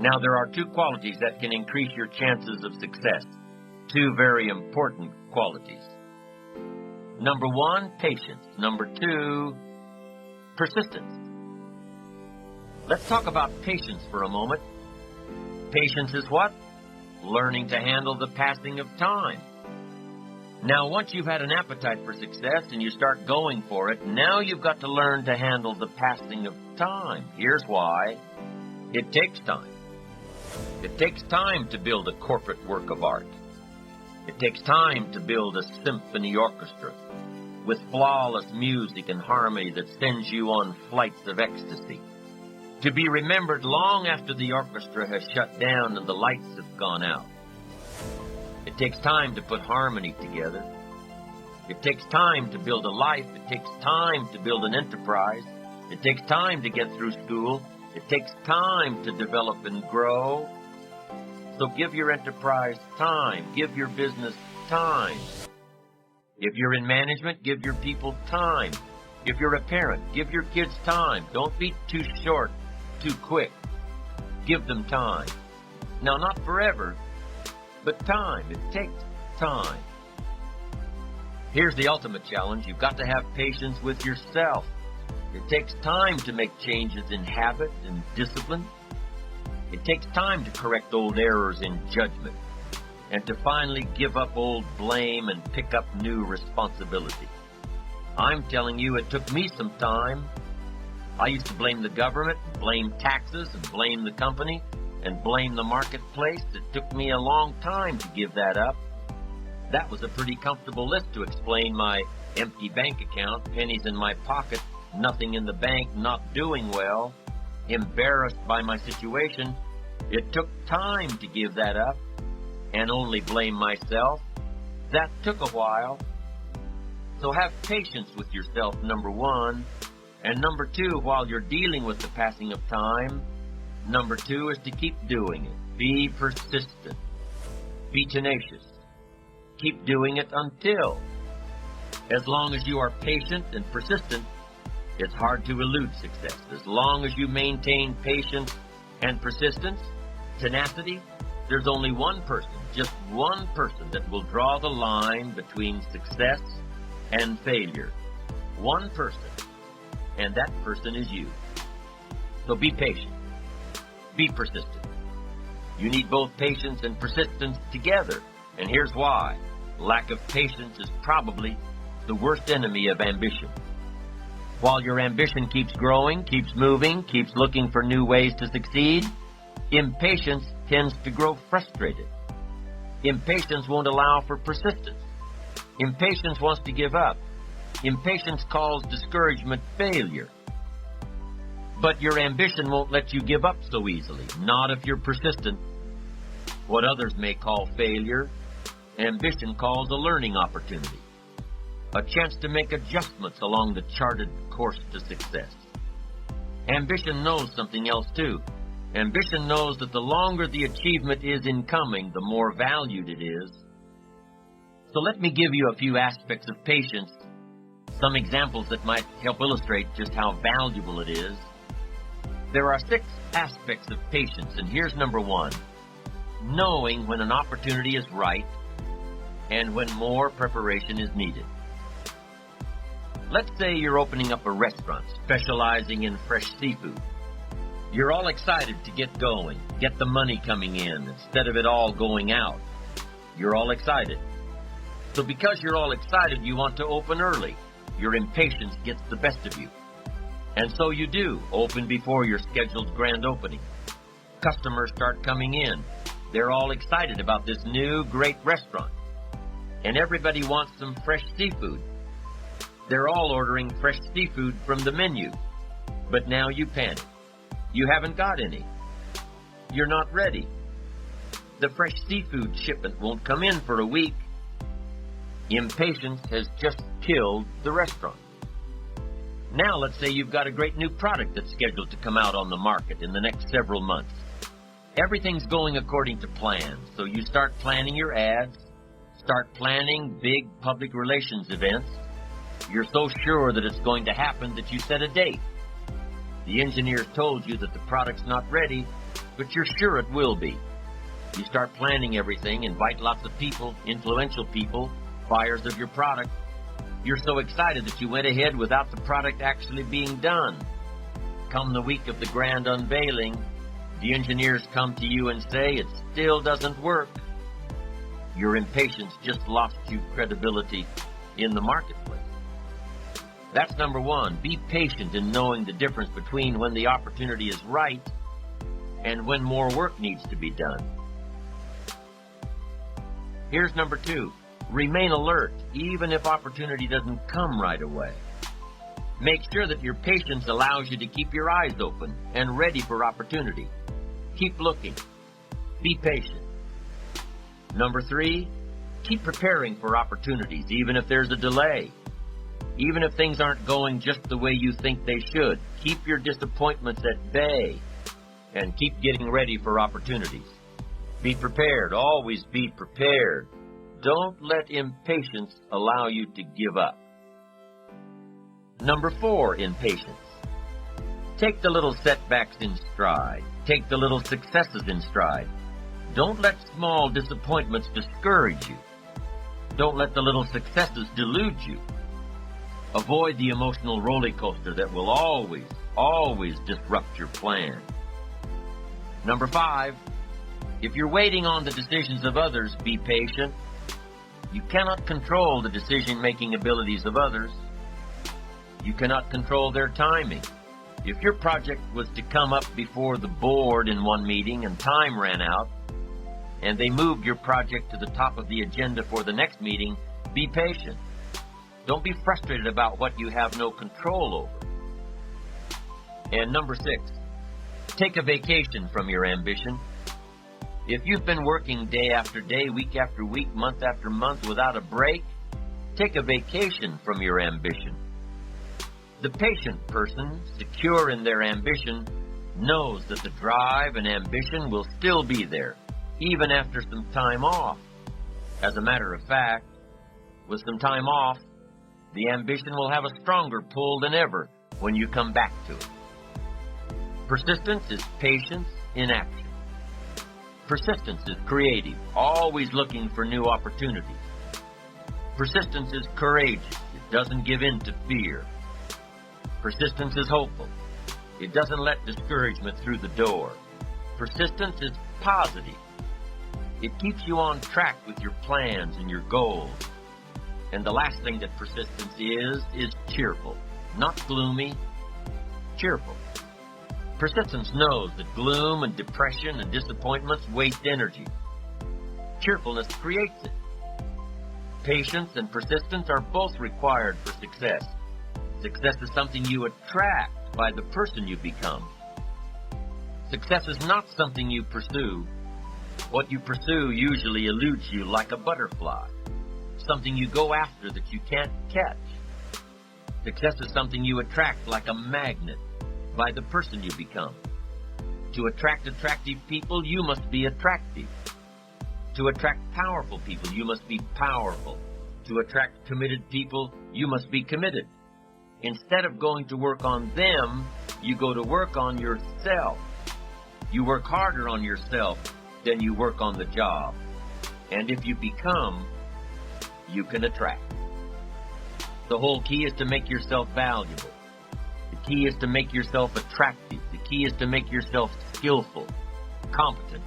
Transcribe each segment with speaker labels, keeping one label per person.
Speaker 1: Now, there are two qualities that can increase your chances of success. Two very important qualities. Number one, patience. Number two, persistence. Let's talk about patience for a moment. Patience is what? Learning to handle the passing of time. Now, once you've had an appetite for success and you start going for it, now you've got to learn to handle the passing of time. Here's why. It takes time. It takes time to build a corporate work of art. It takes time to build a symphony orchestra with flawless music and harmony that sends you on flights of ecstasy, to be remembered long after the orchestra has shut down and the lights have gone out. It takes time to put harmony together. It takes time to build a life. It takes time to build an enterprise. It takes time to get through school. It takes time to develop and grow. So give your enterprise time. Give your business time. If you're in management, give your people time. If you're a parent, give your kids time. Don't be too short, too quick. Give them time. Now, not forever, but time. It takes time. Here's the ultimate challenge. You've got to have patience with yourself. It takes time to make changes in habit and discipline. It takes time to correct old errors in judgment and to finally give up old blame and pick up new responsibility. I'm telling you, it took me some time. I used to blame the government, blame taxes, and blame the company, and blame the marketplace. It took me a long time to give that up. That was a pretty comfortable list to explain my empty bank account, pennies in my pocket, nothing in the bank, not doing well, embarrassed by my situation. It took time to give that up and only blame myself. That took a while. So have patience with yourself, number one. And number two, while you're dealing with the passing of time, number two is to keep doing it. Be persistent. Be tenacious. Keep doing it until. As long as you are patient and persistent, it's hard to elude success. As long as you maintain patience and persistence, tenacity, there's only one person, just one person that will draw the line between success and failure. One person, and that person is you. So be patient. Be persistent. You need both patience and persistence together, and here's why. Lack of patience is probably the worst enemy of ambition. While your ambition keeps growing, keeps moving, keeps looking for new ways to succeed, impatience tends to grow frustrated. Impatience won't allow for persistence. Impatience wants to give up. Impatience calls discouragement failure. But your ambition won't let you give up so easily, not if you're persistent. What others may call failure, ambition calls a learning opportunity, a chance to make adjustments along the charted course to success. Ambition knows something else too. Ambition knows that the longer the achievement is in coming, the more valued it is. So let me give you a few aspects of patience, some examples that might help illustrate just how valuable it is. There are 6 aspects of patience, and here's number 1. Knowing when an opportunity is right and when more preparation is needed. Let's say you're opening up a restaurant specializing in fresh seafood. You're all excited to get going, get the money coming in instead of it all going out. You're all excited. So because you're all excited, you want to open early. Your impatience gets the best of you. And so you do, open before your scheduled grand opening. Customers start coming in. They're all excited about this new great restaurant. And everybody wants some fresh seafood. They're all ordering fresh seafood from the menu. But now you panic. You haven't got any. You're not ready. The fresh seafood shipment won't come in for a week. Impatience has just killed the restaurant. Now let's say you've got a great new product that's scheduled to come out on the market in the next several months. Everything's going according to plan, so you start planning your ads, start planning big public relations events. You're so sure that it's going to happen that you set a date. The engineers told you that the product's not ready, but you're sure it will be. You start planning everything, invite lots of people, influential people, buyers of your product. You're so excited that you went ahead without the product actually being done. Come the week of the grand unveiling, the engineers come to you and say it still doesn't work. Your impatience just lost you credibility in the marketplace. That's number one. Be patient in knowing the difference between when the opportunity is right and when more work needs to be done. Here's number two. Remain alert, even if opportunity doesn't come right away. Make sure that your patience allows you to keep your eyes open and ready for opportunity. Keep looking. Be patient. Number three, keep preparing for opportunities, even if there's a delay. Even if things aren't going just the way you think they should, keep your disappointments at bay and keep getting ready for opportunities. Be prepared. Always be prepared. Don't let impatience allow you to give up. Number four, impatience. Take the little setbacks in stride. Take the little successes in stride. Don't let small disappointments discourage you. Don't let the little successes delude you. Avoid the emotional roller coaster that will always disrupt your plan. Number five, if you're waiting on the decisions of others, be patient. You cannot control the decision-making abilities of others. You cannot control their timing. If your project was to come up before the board in one meeting and time ran out, and they moved your project to the top of the agenda for the next meeting, be patient. Don't be frustrated about what you have no control over. And number six, take a vacation from your ambition. If you've been working day after day, week after week, month after month without a break, take a vacation from your ambition. The patient person, secure in their ambition, knows that the drive and ambition will still be there, even after some time off. As a matter of fact, with some time off, the ambition will have a stronger pull than ever when you come back to it. Persistence is patience in action. Persistence is creative, always looking for new opportunities. Persistence is courageous. It doesn't give in to fear. Persistence is hopeful. It doesn't let discouragement through the door. Persistence is positive. It keeps you on track with your plans and your goals. And the last thing that persistence is cheerful. Not gloomy, cheerful. Persistence knows that gloom and depression and disappointments waste energy. Cheerfulness creates it. Patience and persistence are both required for success. Success is something you attract by the person you become. Success is not something you pursue. What you pursue usually eludes you like a butterfly, something you go after that you can't catch. Success is something you attract like a magnet by the person you become. To attract attractive people, you must be attractive. To attract powerful people, you must be powerful. To attract committed people, you must be committed. Instead of going to work on them, you go to work on yourself. You work harder on yourself than you work on the job. And if you become, you can attract. The whole key is to make yourself valuable. The key is to make yourself attractive. The key is to make yourself skillful, competent,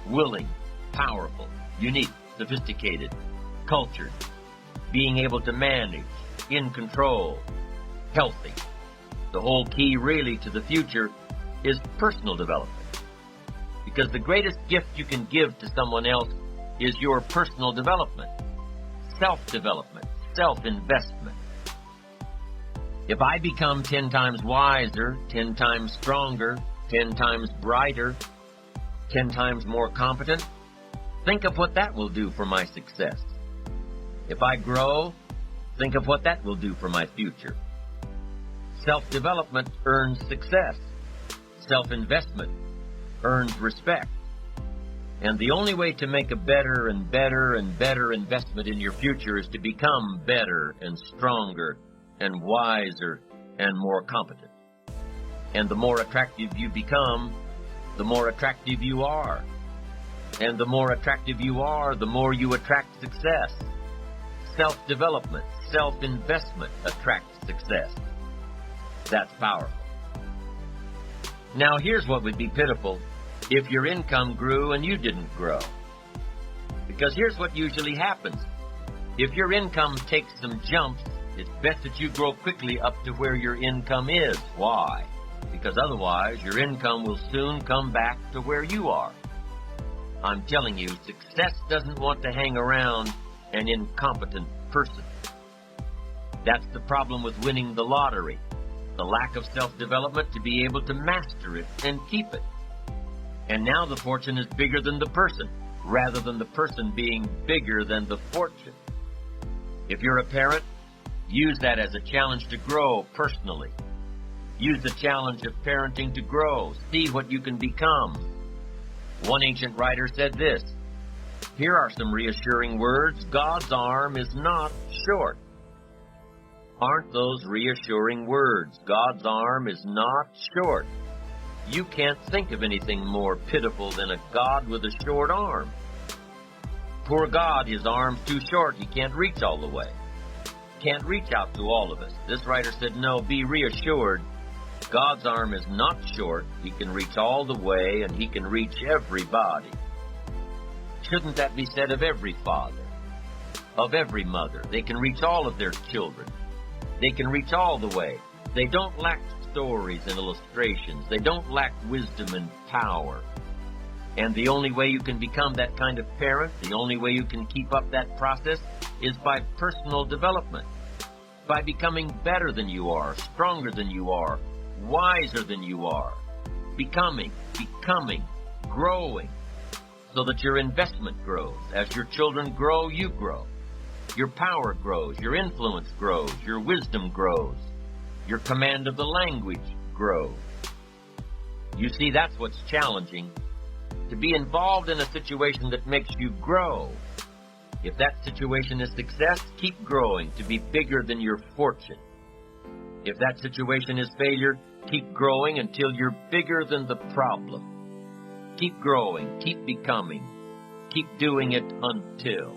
Speaker 1: willing, powerful, unique, sophisticated, cultured, being able to manage, in control, healthy. The whole key really to the future is personal development. Because the greatest gift you can give to someone else is your personal development, self-development, self-investment. If I become 10 times wiser, 10 times stronger, 10 times brighter, 10 times more competent, think of what that will do for my success. If I grow, think of what that will do for my future. Self-development earns success. Self-investment earns respect. And the only way to make a better and better and better investment in your future is to become better and stronger and wiser and more competent. And the more attractive you become, the more attractive you are. And the more attractive you are, the more you attract success. Self-development, self-investment attracts success. That's powerful. Now here's what would be pitiful if your income grew and you didn't grow. Because here's what usually happens. If your income takes some jumps, it's best that you grow quickly up to where your income is. Why? Because otherwise, your income will soon come back to where you are. I'm telling you, success doesn't want to hang around an incompetent person. That's the problem with winning the lottery. The lack of self-development to be able to master it and keep it. And now the fortune is bigger than the person, rather than the person being bigger than the fortune. If you're a parent, use that as a challenge to grow personally. Use the challenge of parenting to grow. See what you can become. One ancient writer said this, "Here are some reassuring words. God's arm is not short." Aren't those reassuring words? God's arm is not short. You can't think of anything more pitiful than a God with a short arm. Poor God, his arm's too short. He can't reach all the way. Can't reach out to all of us. This writer said, no, be reassured. God's arm is not short. He can reach all the way, and he can reach everybody. Shouldn't that be said of every father, of every mother? They can reach all of their children. They can reach all the way. They don't lack stories and illustrations. They don't lack wisdom and power. And the only way you can become that kind of parent, the only way you can keep up that process, is by personal development. By becoming better than you are, stronger than you are, wiser than you are. Becoming, growing, so that your investment grows. As your children grow, you grow. Your power grows, your influence grows, your wisdom grows, your command of the language grows. You see, that's what's challenging. To be involved in a situation that makes you grow. If that situation is success, keep growing to be bigger than your fortune. If that situation is failure, keep growing until you're bigger than the problem. Keep growing, keep becoming, keep doing it until.